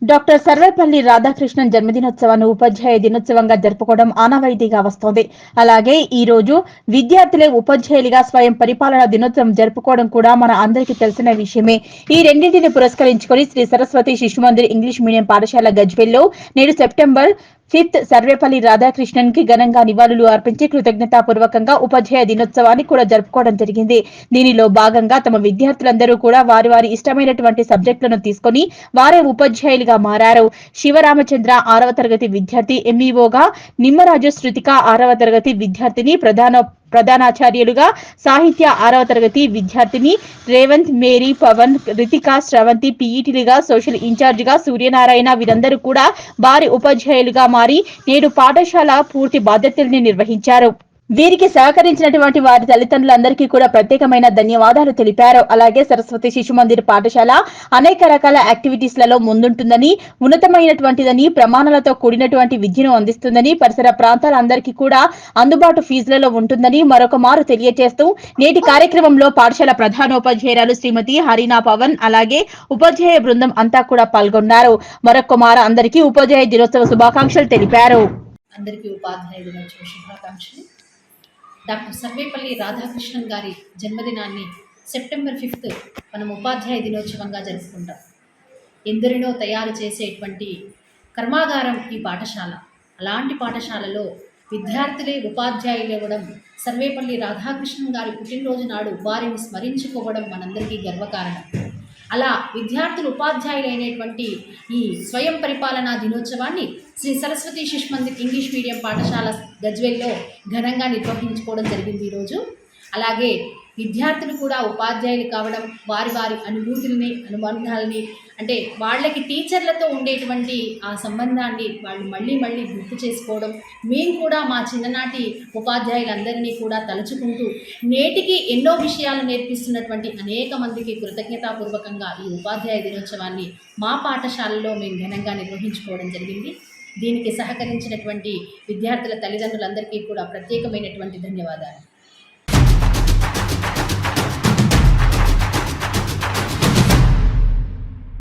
Doctor Sarvepalli Radhakrishnan జన్మదినోత్సవాన్ని ఉపాధ్యాయ దినోత్సవంగా జరుపుకోవడం ఆనవాయితీగా వస్తోంది. అలాగే ఈ రోజు విద్యార్థులే ఉపాధ్యాయులుగా స్వయం పరిపాలన దినోత్సవం జరుపుకోవడం కూడా మన అందరికీ తెలిసిన విషయమే. ఈ రెండింటిని పురస్కరించుకుని శ్రీ సరస్వతి శిశు మందిర్ ఇంగ్లీష్ మీడియం పాఠశాల గజ్వేల్లో నేడు సెప్టెంబర్ 5 సర్వేపల్లి రాధాకృష్ణన్ కి ఘనంగా నివాళులు అర్పించి కృతజ్ఞతాపూర్వకంగా ఉపాధ్యాయ దినోత్సవాన్ని కూడా జరుపుకోవడం జరిగింది. దీనిలో భాగంగా తమ విద్యార్థులందరూ కూడా వారి వారి ఇష్టమైనటువంటి సబ్జెక్టులను తీసుకుని వారే ఉపాధ్యాయులుగా మారారు. శివరామచంద్ర 6వ తరగతి విద్యార్థి ఎంఈఓగా, నిమ్మరాజు శృతిక 6వ తరగతి విద్యార్థిని ప్రధానాచార్యులుగా, సాహిత్య 6వ తరగతి విద్యార్థిని రేవంత్, మేరీ, పవన్, రితిక, శ్రవంతి పీఈటీలుగా, సోషల్ ఇన్ఛార్జిగా సూర్యనారాయణ వీరందరూ కూడా వారి ఉపాధ్యాయులుగా మారి నేడు పాఠశాల పూర్తి బాధ్యతల్ని నిర్వహించారు. వీరికి సహకరించినటువంటి వారి తల్లిదండ్రులందరికీ కూడా ప్రత్యేకమైన ధన్యవాదాలు తెలిపారు. అలాగే సరస్వతి శిశు మందిర్ పాఠశాల అనేక రకాల యాక్టివిటీస్ లలో ముందుంటుందని, ఉన్నతమైనటువంటిదని, ప్రమాణాలతో కూడినటువంటి విద్యను అందిస్తుందని, పరిసర ప్రాంతాలందరికీ కూడా అందుబాటు ఫీజులలో ఉంటుందని మరొక మారు తెలియజేస్తూ నేటి కార్యక్రమంలో పాఠశాల ప్రధానోపాధ్యాయురాలు శ్రీమతి హరీనా పవన్ అలాగే ఉపాధ్యాయ బృందం అంతా కూడా పాల్గొన్నారు. మరొక మారు అందరికీ ఉపాధ్యాయ దినోత్సవ శుభాకాంక్షలు తెలిపారు. అందరికీ ఉపాధ్యాయ దినోత్సవ శుభాకాంక్షలు. డాక్టర్ సర్వేపల్లి రాధాకృష్ణన్ గారి జన్మదినాన్ని సెప్టెంబర్ 5 మనం ఉపాధ్యాయ దినోత్సవంగా జరుపుకుంటాం. ఎందరినో తయారు చేసేటువంటి కర్మాగారం ఈ పాఠశాల. అలాంటి పాఠశాలలో విద్యార్థులే ఉపాధ్యాయులు ఇవ్వడం, సర్వేపల్లి రాధాకృష్ణన్ గారి పుట్టినరోజు నాడు వారిని స్మరించుకోవడం మనందరికీ గర్వకారణం. అలా విద్యార్థులు ఉపాధ్యాయులైనటువంటి ఈ స్వయం పరిపాలనా దినోత్సవాన్ని శ్రీ సరస్వతి శిశు మందిర్ ఇంగ్లీష్ మీడియం పాఠశాల గజ్వేల్లో ఘనంగా నిర్వహించుకోవడం జరిగింది ఈరోజు. అలాగే విద్యార్థులు కూడా ఉపాధ్యాయులు కావడం, వారి వారి అనుభూతుల్ని, అనుబంధాలని, అంటే వాళ్ళకి టీచర్లతో ఉండేటువంటి ఆ సంబంధాన్ని వాళ్ళు మళ్ళీ మళ్ళీ గుర్తు చేసుకోవడం, మేము కూడా మా చిన్ననాటి ఉపాధ్యాయులందరినీ కూడా తలుచుకుంటూ నేటికి ఎన్నో విషయాలు నేర్పిస్తున్నటువంటి అనేక మందికి కృతజ్ఞతాపూర్వకంగా ఈ ఉపాధ్యాయ దినోత్సవాన్ని మా పాఠశాలలో మేము ఘనంగా నిర్వహించుకోవడం జరిగింది. దీనికి సహకరించినటువంటి విద్యార్థుల తల్లిదండ్రులందరికీ కూడా ప్రత్యేకమైనటువంటి ధన్యవాదాలు.